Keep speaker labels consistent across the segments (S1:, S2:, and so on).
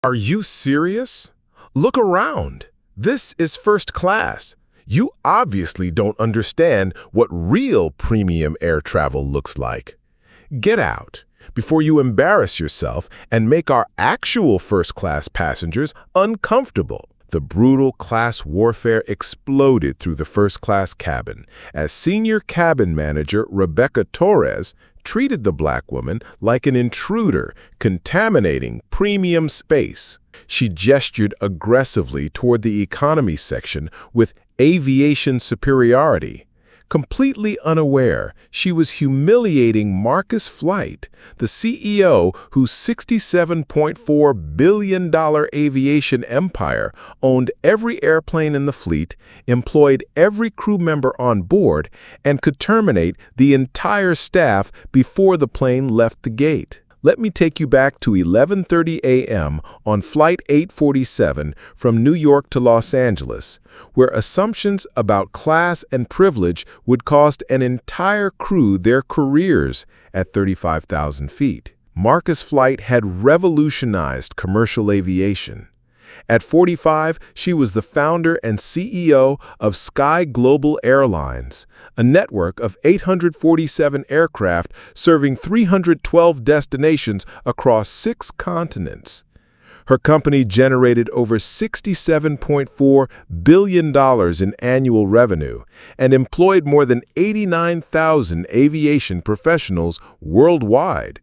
S1: Are you serious? Look around. This is first class. You obviously don't understand what real premium air travel looks like. Get out before you embarrass yourself and make our actual first-class passengers uncomfortable. The brutal class warfare exploded through the first-class cabin as senior cabin manager Rebecca Torres treated the black woman like an intruder, contaminating premium space. She gestured aggressively toward the economy section with aviation superiority. Completely unaware, she was humiliating Marcus Flight, the CEO whose $67.4 billion aviation empire owned every airplane in the fleet, employed every crew member on board, and could terminate the entire staff before the plane left the gate. Let me take you back to 11:30 a.m. on Flight 847 from New York to Los Angeles, where assumptions about class and privilege would cost an entire crew their careers at 35,000 feet. Marcus Flight had revolutionized commercial aviation. At 45, she was the founder and CEO of Sky Global Airlines, a network of 847 aircraft serving 312 destinations across 6 continents. Her company generated over $67.4 billion in annual revenue and employed more than 89,000 aviation professionals worldwide.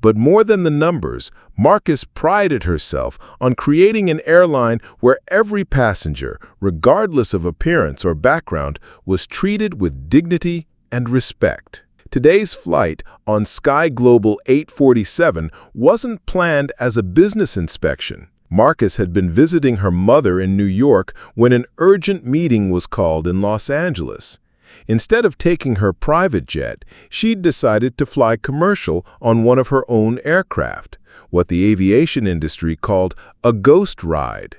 S1: But more than the numbers, Marcus prided herself on creating an airline where every passenger, regardless of appearance or background, was treated with dignity and respect. Today's flight on Sky Global 847 wasn't planned as a business inspection. Marcus had been visiting her mother in New York when an urgent meeting was called in Los Angeles. Instead of taking her private jet, she'd decided to fly commercial on one of her own aircraft, what the aviation industry called a ghost ride.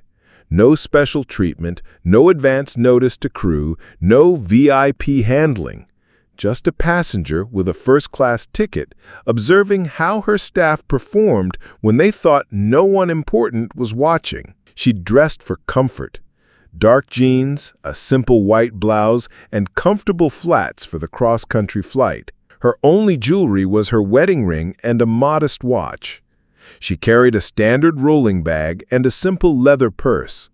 S1: No special treatment, no advance notice to crew, no VIP handling. Just a passenger with a first-class ticket, observing how her staff performed when they thought no one important was watching. She dressed for comfort. Dark jeans, a simple white blouse, and comfortable flats for the cross-country flight. Her only jewelry was her wedding ring and a modest watch. She carried a standard rolling bag and a simple leather purse.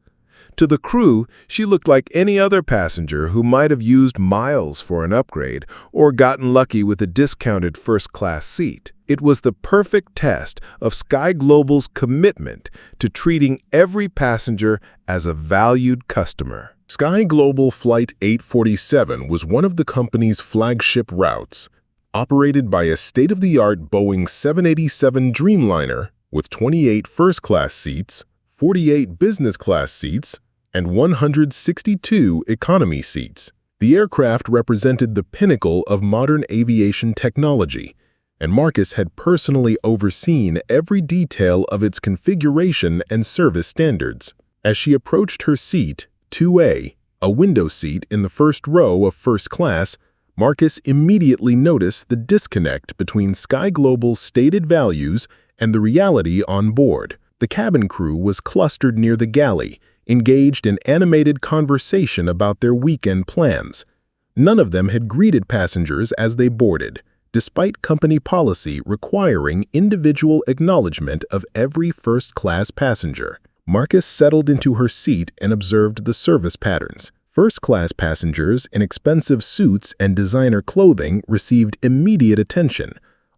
S1: To the crew, she looked like any other passenger who might have used miles for an upgrade or gotten lucky with a discounted first-class seat. It was the perfect test of Sky Global's commitment to treating every passenger as a valued customer.
S2: Sky Global Flight 847 was one of the company's flagship routes, operated by a state-of-the-art Boeing 787 Dreamliner with 28 first-class seats, 48 business-class seats, and 162 economy seats. The aircraft represented the pinnacle of modern aviation technology, and Marcus had personally overseen every detail of its configuration and service standards. As she approached her seat, 2A, a window seat in the first row of first class, Marcus immediately noticed the disconnect between Sky Global's stated values and the reality on board. The cabin crew was clustered near the galley, engaged in animated conversation about their weekend plans. None of them had greeted passengers as they boarded, despite company policy requiring individual acknowledgement of every first-class passenger. Marcus settled into her seat and observed the service patterns. First-class passengers in expensive suits and designer clothing received immediate attention,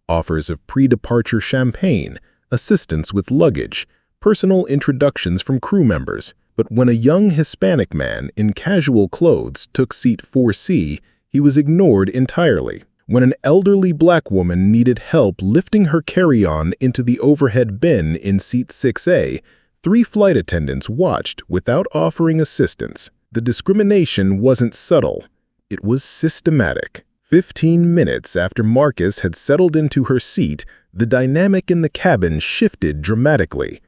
S2: offers of pre-departure champagne, assistance with luggage, personal introductions from crew members. But when a young Hispanic man in casual clothes took seat 4C, he was ignored entirely. When an elderly black woman needed help lifting her carry-on into the overhead bin in seat 6A, 3 flight attendants watched without offering assistance. The discrimination wasn't subtle. It was systematic. 15 minutes after Marcus had settled into her seat, the dynamic in the cabin shifted dramatically.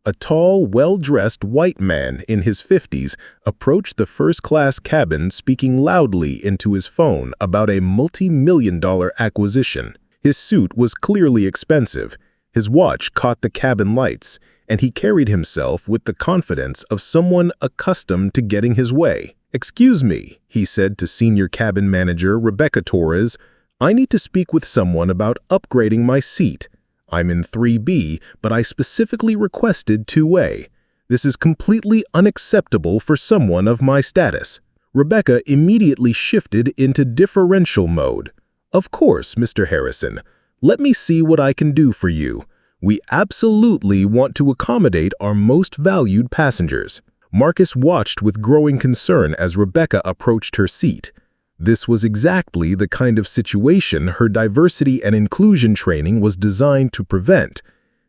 S2: A tall, well-dressed white man in his 50s approached the first-class cabin speaking loudly into his phone about a multi-million-dollar acquisition. His suit was clearly expensive. His watch caught the cabin lights, and he carried himself with the confidence of someone accustomed to getting his way. "Excuse me," he said to senior cabin manager Rebecca Torres, "I need to speak with someone about upgrading my seat. I'm in 3B, but I specifically requested 2A. This is completely unacceptable for someone of my status." Rebecca immediately shifted into differential mode. "Of course, Mr. Harrison. Let me see what I can do for you. We absolutely want to accommodate our most valued passengers." Marcus watched with growing concern as Rebecca approached her seat. This was exactly the kind of situation her diversity and inclusion training was designed to prevent.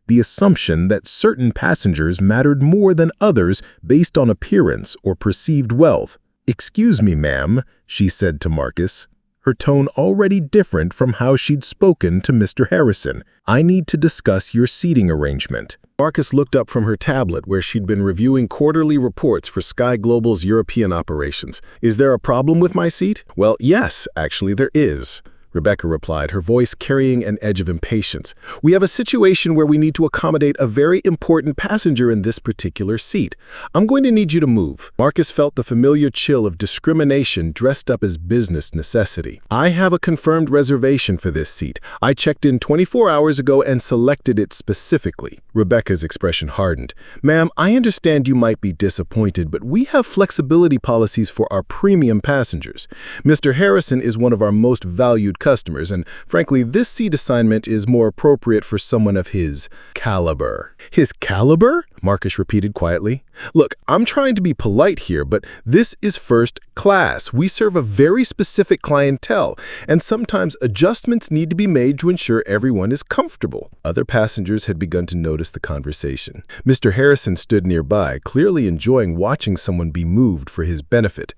S2: The assumption that certain passengers mattered more than others based on appearance or perceived wealth. "Excuse me, ma'am," she said to Marcus, her tone already different from how she'd spoken to Mr. Harrison. "I need to discuss your seating arrangement." Marcus looked up from her tablet where she'd been reviewing quarterly reports for Sky Global's European operations. "Is there a problem with my seat?" "Well, yes, actually there is," Rebecca replied, her voice carrying an edge of impatience. "We have a situation where we need to accommodate a very important passenger in this particular seat. I'm going to need you to move." Marcus felt the familiar chill of discrimination dressed up as business necessity. "I have a confirmed reservation for this seat. I checked in 24 hours ago and selected it specifically." Rebecca's expression hardened. "Ma'am, I understand you might be disappointed, but we have flexibility policies for our premium passengers. Mr. Harrison is one of our most valued customers, and frankly, this seat assignment is more appropriate for someone of his caliber." "His caliber?" Marcus repeated quietly. "Look, I'm trying to be polite here, but this is first class. We serve a very specific clientele, and sometimes adjustments need to be made to ensure everyone is comfortable." Other passengers had begun to notice the conversation. Mr. Harrison stood nearby, clearly enjoying watching someone be moved for his benefit.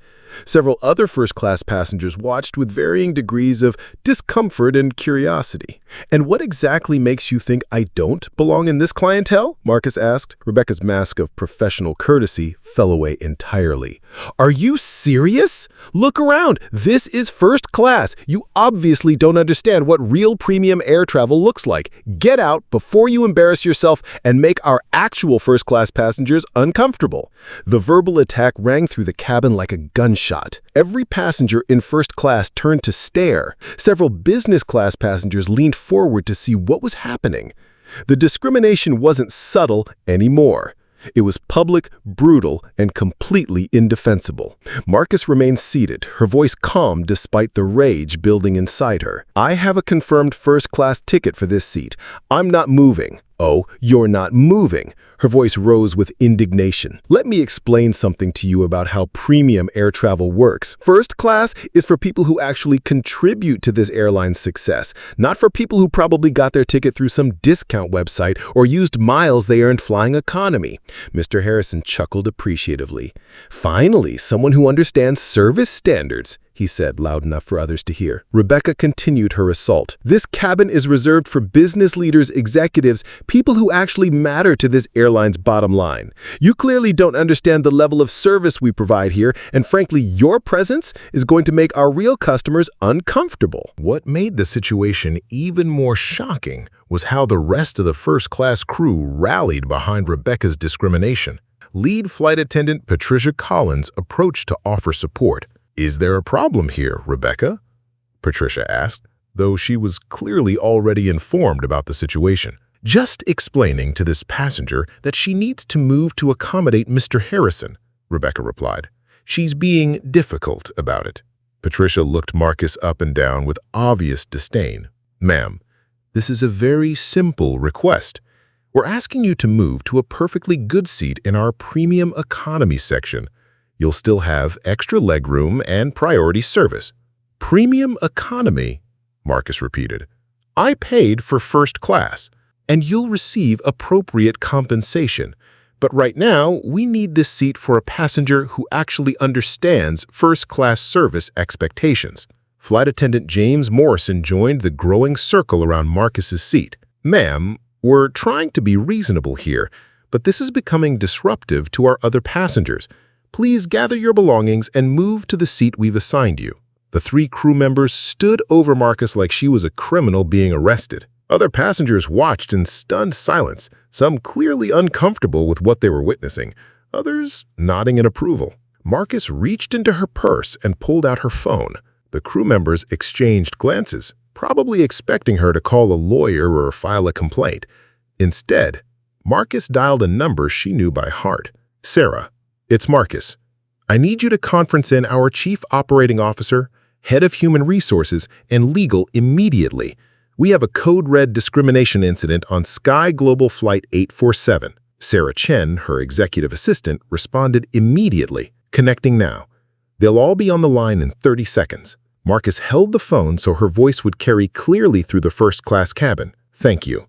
S2: Several other first-class passengers watched with varying degrees of discomfort and curiosity. "And what exactly makes you think I don't belong in this clientele?" Marcus asked. Rebecca's mask of professional courtesy fell away entirely. "Are you serious? Look around. This is first class. You obviously don't understand what real premium air travel looks like. Get out before you embarrass yourself and make our actual first-class passengers uncomfortable." The verbal attack rang through the cabin like a gunshot. Every passenger in first class turned to stare. Several business class passengers leaned forward to see what was happening. The discrimination wasn't subtle anymore. It was public, brutal, and completely indefensible. Marcus remained seated, her voice calm despite the rage building inside her. "I have a confirmed first-class ticket for this seat. I'm not moving." "Oh, you're not moving." Her voice rose with indignation. "Let me explain something to you about how premium air travel works. First class is for people who actually contribute to this airline's success, not for people who probably got their ticket through some discount website or used miles they earned flying economy." Mr. Harrison chuckled appreciatively. "Finally, someone who understands service standards," he said, loud enough for others to hear. Rebecca continued her assault. "This cabin is reserved for business leaders, executives, people who actually matter to this airline's bottom line. You clearly don't understand the level of service we provide here, and frankly, your presence is going to make our real customers uncomfortable."
S1: What made the situation even more shocking was how the rest of the first-class crew rallied behind Rebecca's discrimination. Lead flight attendant Patricia Collins approached to offer support. "Is there a problem here, Rebecca?" Patricia asked, though she was clearly already informed about the situation. "Just explaining to this passenger that she needs to move to accommodate Mr. Harrison," Rebecca replied. "She's being difficult about it." Patricia looked Marcus up and down with obvious disdain. "Ma'am, this is a very simple request. We're asking you to move to a perfectly good seat in our premium economy section. You'll still have extra legroom and priority service." "Premium economy," Marcus repeated. "I paid for first class, and you'll receive appropriate compensation. But right now, we need this seat for a passenger who actually understands first-class service expectations." Flight attendant James Morrison joined the growing circle around Marcus's seat. "Ma'am, we're trying to be reasonable here, but this is becoming disruptive to our other passengers. Please gather your belongings and move to the seat we've assigned you." The three crew members stood over Marcus like she was a criminal being arrested.
S2: Other passengers watched in stunned silence, some clearly uncomfortable with what they were witnessing, others nodding in approval. Marcus reached into her purse and pulled out her phone. The crew members exchanged glances, probably expecting her to call a lawyer or file a complaint. Instead, Marcus dialed a number she knew by heart. "Sarah, it's Marcus. I need you to conference in our Chief Operating Officer, Head of Human Resources, and Legal immediately. We have a code red discrimination incident on Sky Global Flight 847. Sarah Chen, her executive assistant, responded immediately. "Connecting now. They'll all be on the line in 30 seconds. Marcus held the phone so her voice would carry clearly through the first-class cabin. "Thank you.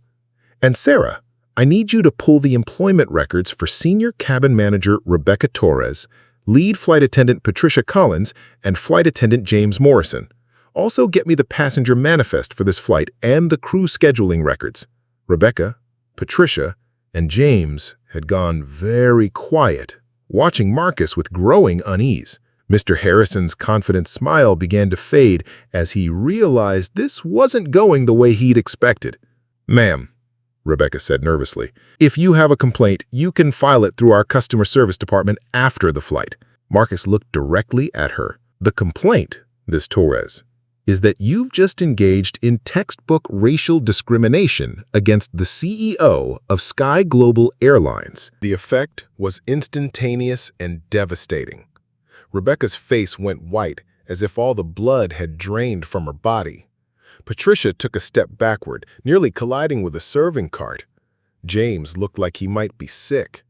S2: And Sarah, I need you to pull the employment records for Senior Cabin Manager Rebecca Torres, Lead Flight Attendant Patricia Collins, and Flight Attendant James Morrison. Also get me the passenger manifest for this flight and the crew scheduling records." Rebecca, Patricia, and James had gone very quiet, watching Marcus with growing unease. Mr. Harrison's confident smile began to fade as he realized this wasn't going the way he'd expected. "Ma'am," Rebecca said nervously, "if you have a complaint, you can file it through our customer service department after the flight." Marcus looked directly at her. "The complaint, Ms. Torres, is that you've just engaged in textbook racial discrimination against the CEO of Sky Global Airlines." The effect was instantaneous and devastating. Rebecca's face went white, as if all the blood had drained from her body. Patricia took a step backward, nearly colliding with a serving cart. James looked like he might be sick.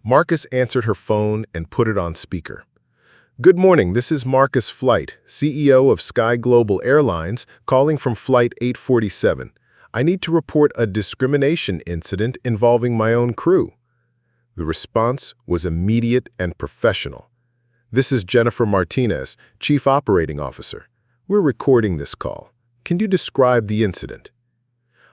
S2: Marcus answered her phone and put it on speaker. "Good morning, this is Marcus Flight, CEO of Sky Global Airlines, calling from Flight 847. I need to report a discrimination incident involving my own crew." The response was immediate and professional. "This is Jennifer Martinez, Chief Operating Officer. We're recording this call. Can you describe the incident?"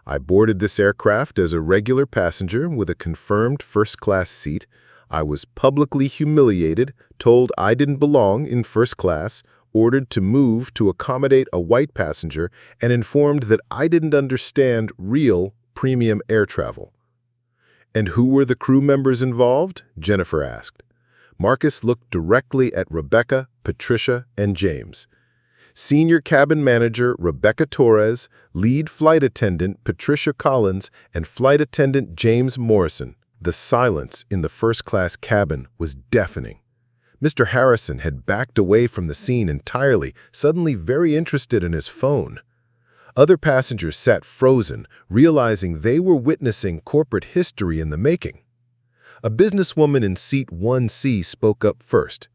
S2: "I boarded this aircraft as a regular passenger with a confirmed first-class seat. I was publicly humiliated, told I didn't belong in first class, ordered to move to accommodate a white passenger, and informed that I didn't understand real premium air travel." "And who were the crew members involved?" Jennifer asked. Marcus looked directly at Rebecca, Patricia, and James. "Senior Cabin Manager Rebecca Torres, Lead Flight Attendant Patricia Collins, and Flight Attendant James Morrison." The silence in the first-class cabin was deafening. Mr. Harrison had backed away from the scene entirely, suddenly very interested in his phone. Other passengers sat frozen, realizing they were witnessing corporate history in the making. A businesswoman in seat 1C spoke up first.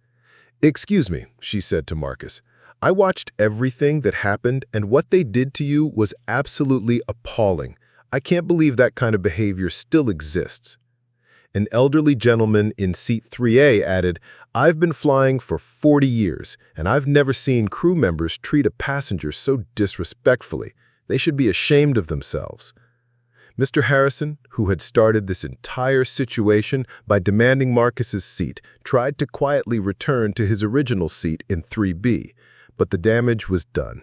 S2: "Excuse me," she said to Marcus. "I watched everything that happened, and what they did to you was absolutely appalling. I can't believe that kind of behavior still exists." An elderly gentleman in seat 3A added, "I've been flying for 40 years, and I've never seen crew members treat a passenger so disrespectfully. They should be ashamed of themselves." Mr. Harrison, who had started this entire situation by demanding Marcus's seat, tried to quietly return to his original seat in 3B, but the damage was done.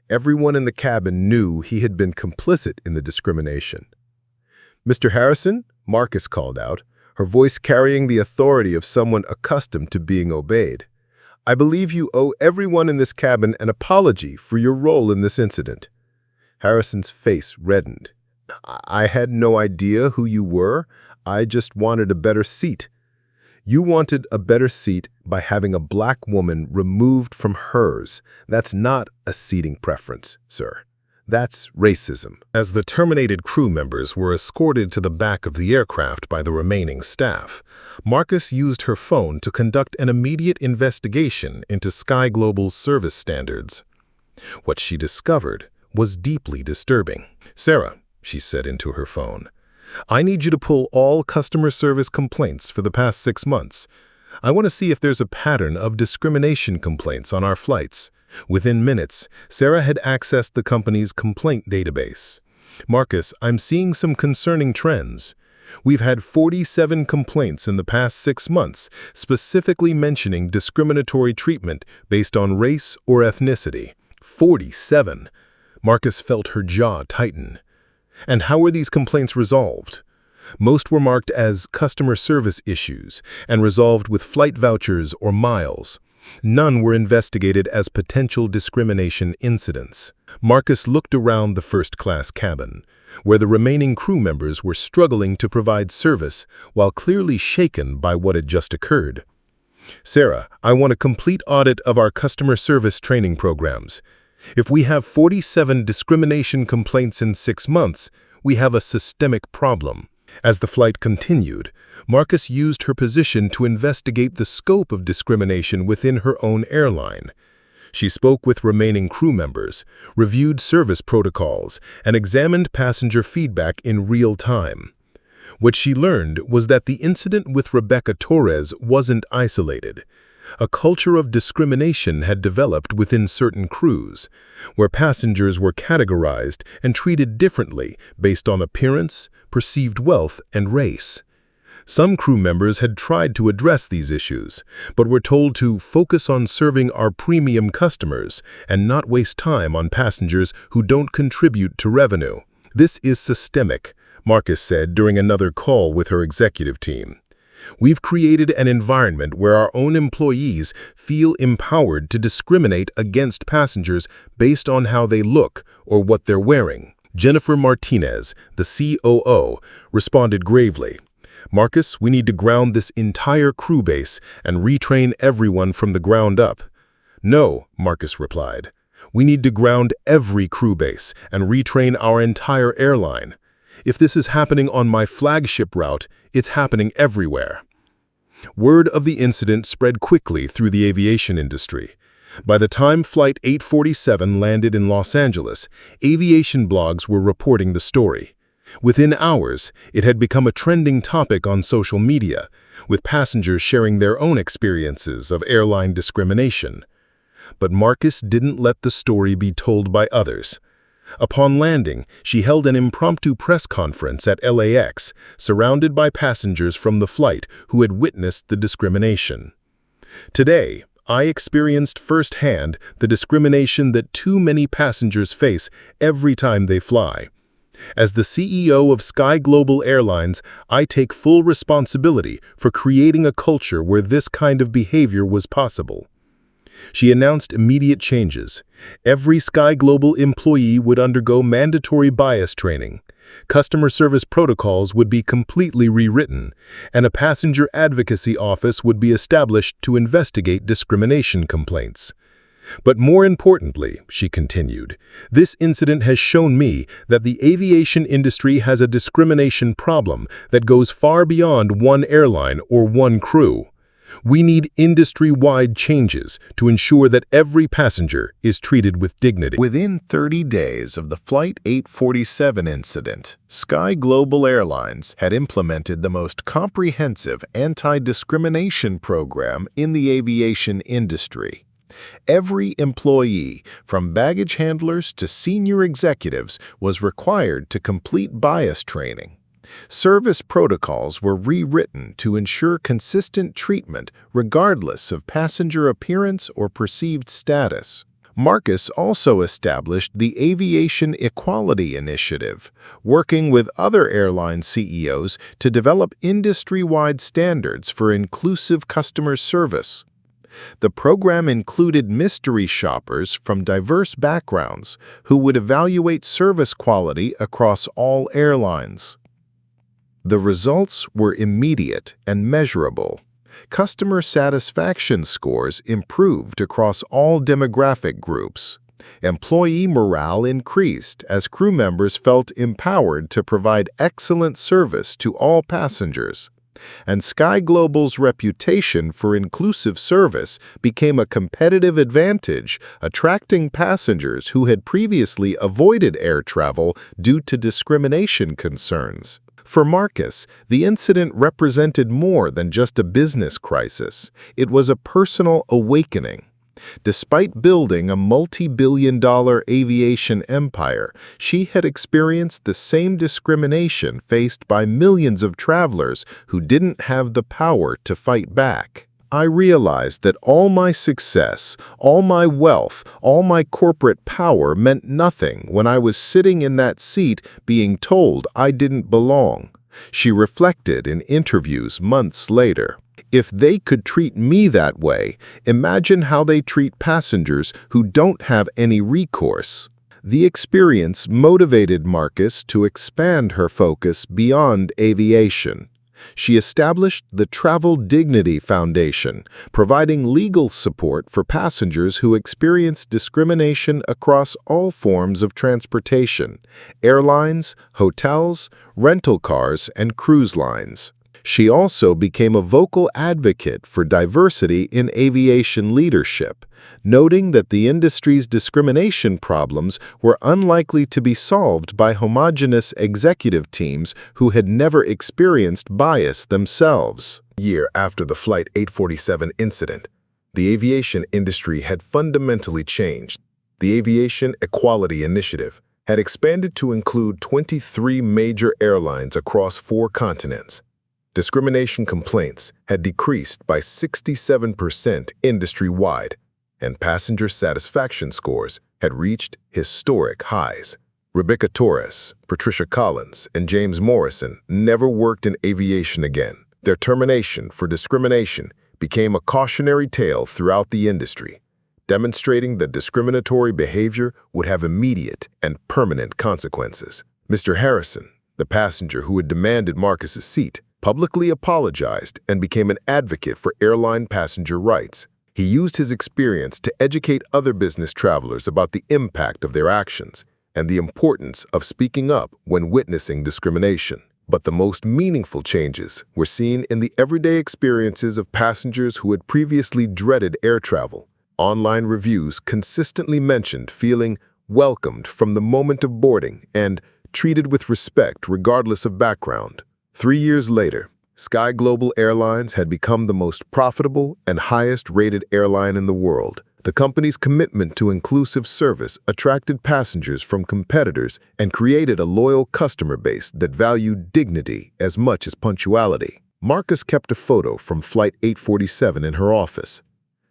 S2: Everyone in the cabin knew he had been complicit in the discrimination. "Mr. Harrison," Marcus called out, her voice carrying the authority of someone accustomed to being obeyed, "I believe you owe everyone in this cabin an apology for your role in this incident." Harrison's face reddened. "I had no idea who you were. I just wanted a better seat." "You wanted a better seat by having a black woman removed from hers. That's not a seating preference, sir. That's racism." As the terminated crew members were escorted to the back of the aircraft by the remaining staff, Marcus used her phone to conduct an immediate investigation into Sky Global's service standards. What she discovered was deeply disturbing. "Sarah," she said into her phone, "I need you to pull all customer service complaints for the past 6 months. I want to see if there's a pattern of discrimination complaints on our flights." Within minutes, Sarah had accessed the company's complaint database. "Marcus, I'm seeing some concerning trends. We've had 47 complaints in the past 6 months, specifically mentioning discriminatory treatment based on race or ethnicity." 47! Marcus felt her jaw tighten.
S1: And how were these complaints resolved? Most were marked as customer service issues and resolved with flight vouchers or miles. None were investigated as potential discrimination incidents. Marcus looked around the first-class cabin, where the remaining crew members were struggling to provide service while clearly shaken by what had just occurred. "Sarah, I want a complete audit of our customer service training programs. If we have 47 discrimination complaints in 6 months, we have a systemic problem." As the flight continued, Marcus used her position to investigate the scope of discrimination within her own airline. She spoke with remaining crew members, reviewed service protocols, and examined passenger feedback in real time. What she learned was that the incident with Rebecca Torres wasn't isolated. A culture of discrimination had developed within certain crews, where passengers were categorized and treated differently based on appearance, perceived wealth, and race. Some crew members had tried to address these issues, but were told to focus on serving our premium customers and not waste time on passengers who don't contribute to revenue. "This is systemic," Marcus said during another call with her executive team. "We've created an environment where our own employees feel empowered to discriminate against passengers based on how they look or what they're wearing." Jennifer Martinez, the COO, responded gravely. "Marcus, we need to ground this entire crew base and retrain everyone from the ground up." "No," Marcus replied. "We need to ground every crew base and retrain our entire airline. If this is happening on my flagship route, it's happening everywhere." Word of the incident spread quickly through the aviation industry. By the time Flight 847 landed in Los Angeles, aviation blogs were reporting the story. Within hours, it had become a trending topic on social media, with passengers sharing their own experiences of airline discrimination. But Marcus didn't let the story be told by others. Upon landing, she held an impromptu press conference at LAX, surrounded by passengers from the flight who had witnessed the discrimination. "Today, I experienced firsthand the discrimination that too many passengers face every time they fly. As the CEO of Sky Global Airlines, I take full responsibility for creating a culture where this kind of behavior was possible." She announced immediate changes. Every Sky Global employee would undergo mandatory bias training. Customer service protocols would be completely rewritten, and a passenger advocacy office would be established to investigate discrimination complaints. "But more importantly," she continued, "this incident has shown me that the aviation industry has a discrimination problem that goes far beyond one airline or one crew. We need industry-wide changes to ensure that every passenger is treated with dignity."
S2: Within 30 days of the Flight 847 incident, Sky Global Airlines had implemented the most comprehensive anti-discrimination program in the aviation industry. Every employee, from baggage handlers to senior executives, was required to complete bias training. Service protocols were rewritten to ensure consistent treatment regardless of passenger appearance or perceived status. Marcus also established the Aviation Equality Initiative, working with other airline CEOs to develop industry-wide standards for inclusive customer service. The program included mystery shoppers from diverse backgrounds who would evaluate service quality across all airlines. The results were immediate and measurable. Customer satisfaction scores improved across all demographic groups. Employee morale increased as crew members felt empowered to provide excellent service to all passengers. And Sky Global's reputation for inclusive service became a competitive advantage, attracting passengers who had previously avoided air travel due to discrimination concerns. For Marcus, the incident represented more than just a business crisis. It was a personal awakening. Despite building a multi-billion-dollar aviation empire, she had experienced the same discrimination faced by millions of travelers who didn't have the power to fight back. I realized that all my success, all my wealth, all my corporate power meant nothing when I was sitting in that seat being told I didn't belong. She reflected in interviews months later. If they could treat me that way, imagine how they treat passengers who don't have any recourse. The experience motivated Marcus to expand her focus beyond aviation. She established the Travel Dignity Foundation, providing legal support for passengers who experience discrimination across all forms of transportation: airlines, hotels, rental cars, and cruise lines. She also became a vocal advocate for diversity in aviation leadership, noting that the industry's discrimination problems were unlikely to be solved by homogeneous executive teams who had never experienced bias themselves.
S1: A year after the Flight 847 incident, the aviation industry had fundamentally changed. The Aviation Equality Initiative had expanded to include 23 major airlines across 4 continents. Discrimination complaints had decreased by 67% industry-wide, and passenger satisfaction scores had reached historic highs. Rebecca Torres, Patricia Collins, and James Morrison never worked in aviation again. Their termination for discrimination became a cautionary tale throughout the industry, demonstrating that discriminatory behavior would have immediate and permanent consequences. Mr. Harrison, the passenger who had demanded Marcus's seat, publicly apologized and became an advocate for airline passenger rights. He used his experience to educate other business travelers about the impact of their actions and the importance of speaking up when witnessing discrimination. But the most meaningful changes were seen in the everyday experiences of passengers who had previously dreaded air travel. Online reviews consistently mentioned feeling welcomed from the moment of boarding and treated with respect regardless of background. 3 years later, Sky Global Airlines had become the most profitable and highest-rated airline in the world. The company's commitment to inclusive service attracted passengers from competitors and created a loyal customer base that valued dignity as much as punctuality. Marcus kept a photo from Flight 847 in her office,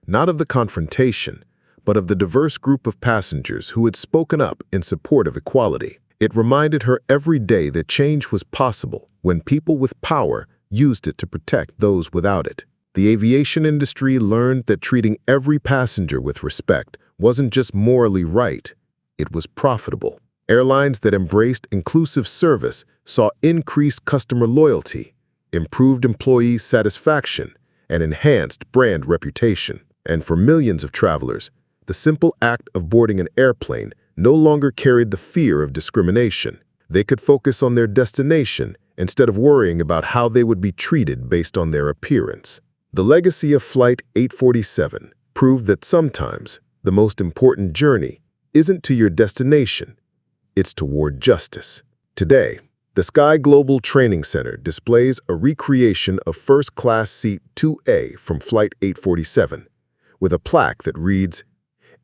S1: not of the confrontation, but of the diverse group of passengers who had spoken up in support of equality. It reminded her every day that change was possible when people with power used it to protect those without it. The aviation industry learned that treating every passenger with respect wasn't just morally right, it was profitable. Airlines that embraced inclusive service saw increased customer loyalty, improved employee satisfaction, and enhanced brand reputation. And for millions of travelers, the simple act of boarding an airplane no longer carried the fear of discrimination. They could focus on their destination instead of worrying about how they would be treated based on their appearance. The legacy of Flight 847 proved that sometimes the most important journey isn't to your destination, it's toward justice. Today, the Sky Global Training Center displays a recreation of first-class seat 2A from Flight 847 with a plaque that reads,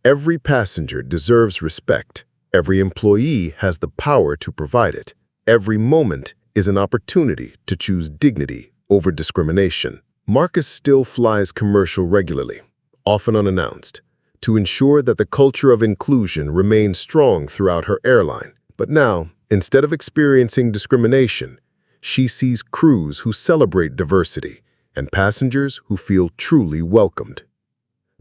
S1: "Every passenger deserves respect. Every employee has the power to provide it. Every moment is an opportunity to choose dignity over discrimination." Marcus still flies commercial regularly, often unannounced, to ensure that the culture of inclusion remains strong throughout her airline. But now, instead of experiencing discrimination, she sees crews who celebrate diversity and passengers who feel truly welcomed.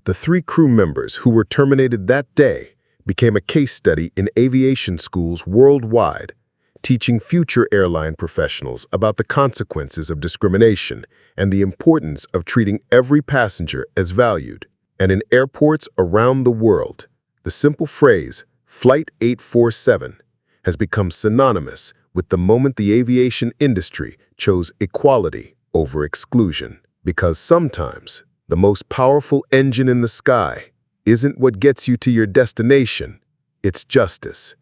S1: The 3 crew members who were terminated that day became a case study in aviation schools worldwide, teaching future airline professionals about the consequences of discrimination and the importance of treating every passenger as valued. And in airports around the world, the simple phrase, Flight 847, has become synonymous with the moment the aviation industry chose equality over exclusion. Because sometimes, the most powerful engine in the sky isn't what gets you to your destination, it's justice.